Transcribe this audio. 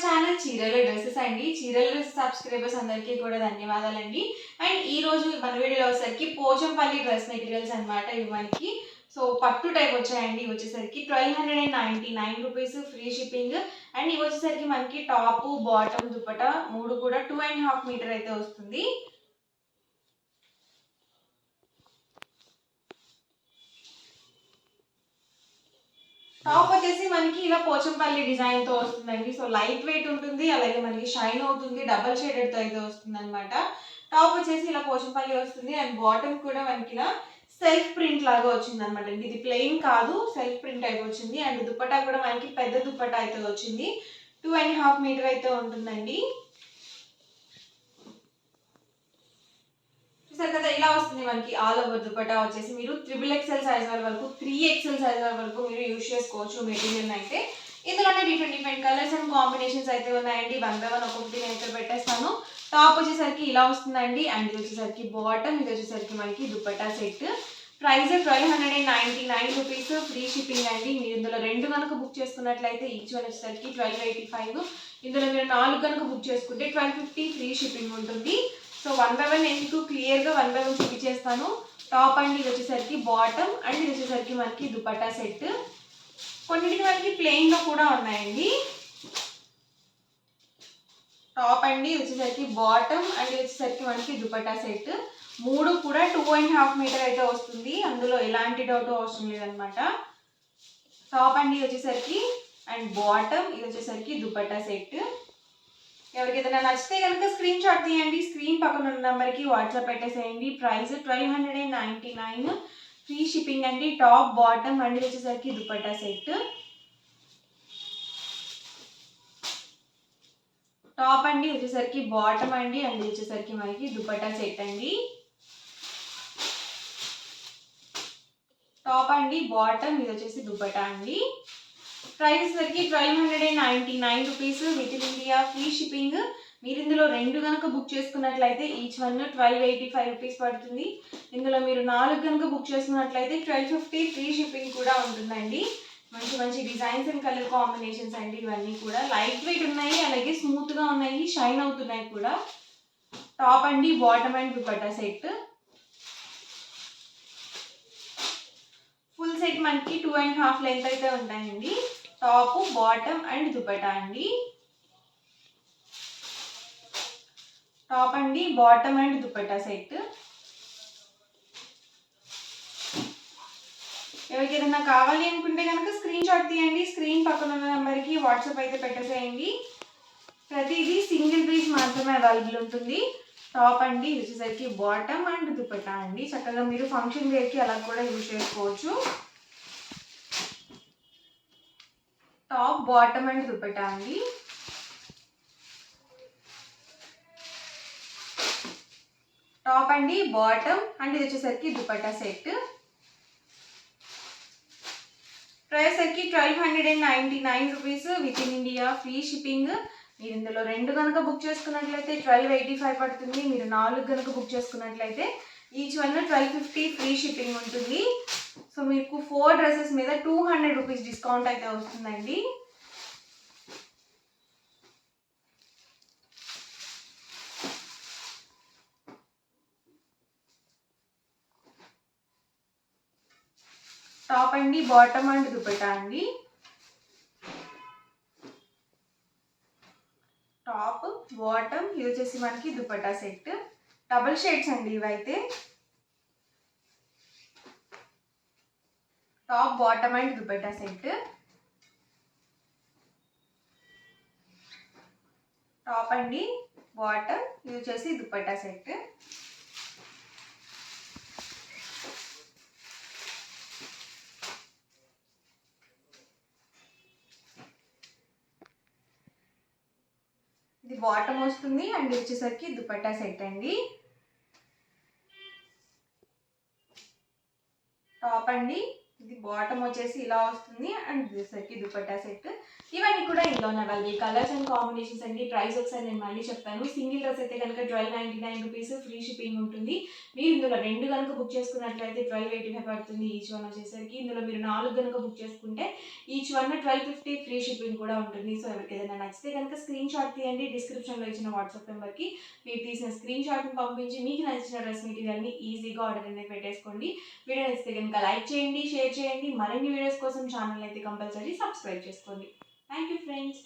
Channel చీరల dresses అండి. చీరల డ్రెస్ సబ్స్క్రైబర్స్ అందరికీ కూడా ధన్యవాదాలండి. అండ్ ఈ రోజు మన వీడియోలో వచ్చేసరికి పోచంపల్లి డ్రెస్ మెటీరియల్స్ అనమాట. ఇవి మనకి సో పట్టు టైప్ వచ్చాయండి. ఇవి వచ్చేసరికి 1299 రూపీస్ ఫ్రీ షిప్పింగ్. అండ్ ఇవి వచ్చేసరికి మనకి టాప్ బాటమ్ దుపట్టా మూడు కూడా 2.5 మీటర్ అయితే వస్తుంది. టాప్ వచ్చేసి మనకి ఇలా పోచంపల్లి డిజైన్ తో వస్తుందండి. సో లైట్ వెయిట్ ఉంటుంది, అలాగే మనకి షైన్ అవుతుంది, డబల్ షేడెడ్ తో అయితే వస్తుంది అనమాట. టాప్ వచ్చేసి ఇలా పోచంపల్లి వస్తుంది అండ్ బాటమ్ కూడా మనకి ఇలా సెల్ఫ్ ప్రింట్ లాగా వచ్చింది అనమాట. ఇది ప్లెయిన్ కాదు, సెల్ఫ్ ప్రింట్ అయితే వచ్చింది. అండ్ దుపట్టా కూడా మనకి పెద్ద దుపట్టా అయితే వచ్చింది, 2.5 మీటర్ అయితే ఉంటుందండి. చూసారు కదా, ఇలా వస్తుంది మనకి ఆల్ ఓవర్ దుపట్టా వచ్చేసి. మీరు XXL సైజ్ వరకు 3XL సైజ్ వరకు మీరు యూజ్ చేసుకోవచ్చు మెటీరియల్ అయితే. ఇందులోనే డిఫరెంట్ కలర్స్ అండ్ కాంబినేషన్స్ అయితే ఉన్నాయండి. 1 by 1 ఒక్కొక్కటి నేను ఇక్కడ పెట్టేస్తాను. టాప్ వచ్చేసరికి ఇలా వస్తుందండి. అండ్ ఇది వచ్చేసరికి బాటమ్, ఇది వచ్చేసరికి మనకి dupatta set. Price 1299 rupees free shipping అండి. మీరు ఇందులో 2 కనుక బుక్ చేసుకున్నట్లయితే ఈచ్ వన్ వచ్చేసరికి 1285. ఇందులో మీరు 4 కనుక బుక్ చేసుకుంటే 1250 ఫ్రీ షిప్పింగ్ ఉంటుంది. సో 1 by 1 నేను మీకు క్లియర్గా 1 by 1 చూపించేస్తాను. టాప్ అండి, ఇది వచ్చేసరికి బాటమ్, అండ్ ఇది వచ్చేసరికి మనకి దుపట్టా సెట్. కొన్నిటికి మనకి ప్లెయిన్లో కూడా ఉన్నాయండి. టాప్ అండి, ఇది వచ్చేసరికి బాటమ్, అండ్ ఇది వచ్చేసరికి మనకి దుపట్టా సెట్. మూడు కూడా 2.5 మీటర్ అయితే వస్తుంది. అందులో ఎలాంటి డౌట్ అవసరం లేదనమాట. టాప్ అండి వచ్చేసరికి అండ్ బాటమ్, ఇది వచ్చేసరికి దుపట్టా సెట్. ఎవరికి ఏదైనా నచ్చితే కనుక స్క్రీన్ షాట్ తీయండి. స్క్రీన్ పక్కన ఉన్న నెంబర్కి వాట్సాప్ పెట్టేసేయండి. ప్రైస్ 1299 ఫ్రీ షిప్పింగ్ అండి. టాప్ బాటమ్ అండి వచ్చేసరికి దుపట్టా సెట్. టాప్ అండి వచ్చేసరికి బాటమ్ అండి, అండ్ వచ్చేసరికి మనకి దుపట్టా సెట్ అండి. టాప్ అండి బాటమ్, ఇది వచ్చేసి దుపట్టా అండి. ప్రైస్ వచ్చేసరికి 1299 rupees with in India free shipping. మీరు ఇందులో 2 కనుక బుక్ చేసుకున్నట్లయితే ఈచ్ వన్ 1285 రూపీస్ పడుతుంది. ఇందులో మీరు 4 కనుక బుక్ చేసుకున్నట్లయితే 1250 ఫ్రీ షిప్పింగ్ కూడా ఉంటుందండి. మంచి మంచి డిజైన్స్ అండ్ కలర్ కాంబినేషన్స్ అండి. ఇవన్నీ కూడా లైట్ వెయిట్ ఉన్నాయి, అలాగే స్మూత్గా ఉన్నాయి, షైన్ అవుతున్నాయి కూడా. టాప్ అండి bottom and dupatta set. Full set మనకి 2.5 లెంత్ అయితే ఉంటాయండి. టాప్ బాటమ్ అండ్ దుపట్టా అండి. టాప్ అండి బాటమ్ అండ్ దుపట్టా సెట్. ఎవరికి ఏదైనా కావాలి అనుకుంటే కనుక స్క్రీన్ షాట్ తీయండి. స్క్రీన్ పక్కన ఉన్న నెంబర్కి వాట్సాప్ అయితే పెట్టేసేయండి. ప్రతిదీ సింగిల్ పీస్ మాత్రమే అవైలబుల్ ఉంటుంది. టాప్ అండి, ఇది వచ్చేసరికి బాటమ్ అండ్ దుపట్టా అండి. చక్కగా మీరు ఫంక్షన్ వేర్కి అలా కూడా యూజ్ చేసుకోవచ్చు. టాప్ బాటమ్ అండ్ దుపట్టా అండి. టాప్ అండి బాటమ్ అండ్ ఇది వచ్చేసరికి దుపట్టా సెట్. ప్రైస్ వచ్చి 1299 rupees with in India free shipping. మీరు ఇందులో 2 కనుక బుక్ చేసుకున్నట్లయితే 1285 పడుతుంది. మీరు 4 కనుక బుక్ చేసుకున్నట్లయితే ఈచ్ వన్ 1250 ఫ్రీ షిప్పింగ్ ఉంటుంది. సో మీకు 4 డ్రెస్సెస్ మీద 200 రూపీస్ డిస్కౌంట్ అయితే వస్తుందండి. టాప్ అండి బాటమ్ అండ్ దుపట్టా అండి. టాప్ బాటమ్, ఇది వచ్చేసి మనకి దుపట్టా సెట్. డబుల్ షేడ్స్ అండి ఇవైతే. Top bottom and dupatta set. Top అండి బాటమ్, ఇది వచ్చేసి దుపట్టా సెట్. ఇది బాటమ్ వస్తుంది అండ్ ఇది వచ్చేసరికి దుపట్టా సెట్ అండి. టాప్ అండి, ఇది బాటమ్ వచ్చేసి ఇలా వస్తుంది అండ్ వచ్చేసరికి దుపట్టా సెట్. ఇవన్నీ కూడా ఇందులో ఉన్నవి కలర్స్ అండ్ కాంబినేషన్స్ అండి. ప్రైస్ ఒకసారి నేను మళ్ళీ చెప్తాను. సింగిల్ డ్రెస్ అయితే కనుక 1299 రూపీస్, ఫ్రీ షిప్పింగ్ ఉంటుంది. మీరు ఇందులో 2 కనుక బుక్ చేసుకున్నట్లయితే 1285 పడుతుంది ఈచ్ వన్ వచ్చేసరికి. ఇందులో మీరు 4 కనుక బుక్ చేసుకుంటే ఈచ్ వన్ 1250, ఫ్రీ షిప్పింగ్ కూడా ఉంటుంది. సో ఎవరికి ఏదైనా నచ్చితే కనుక స్క్రీన్ షాట్ తీయండి. డిస్క్రిప్షన్లో ఇచ్చిన వాట్సాప్ నెంబర్కి మీరు తీసిన స్క్రీన్ షాట్ని పంపించి మీకు నచ్చిన డ్రెస్ మెటీరియల్ని ఈజీగా ఆర్డర్ అనేది పెట్టేసుకోండి. వీడియో నచ్చితే కనుక లైక్ చేయండి, షేర్ చేయండి. మరిన్ని వీడియోస్ కోసం ఛానల్ అయితే కంపల్సరీ సబ్స్క్రైబ్ చేసుకోండి. Thank you, friends.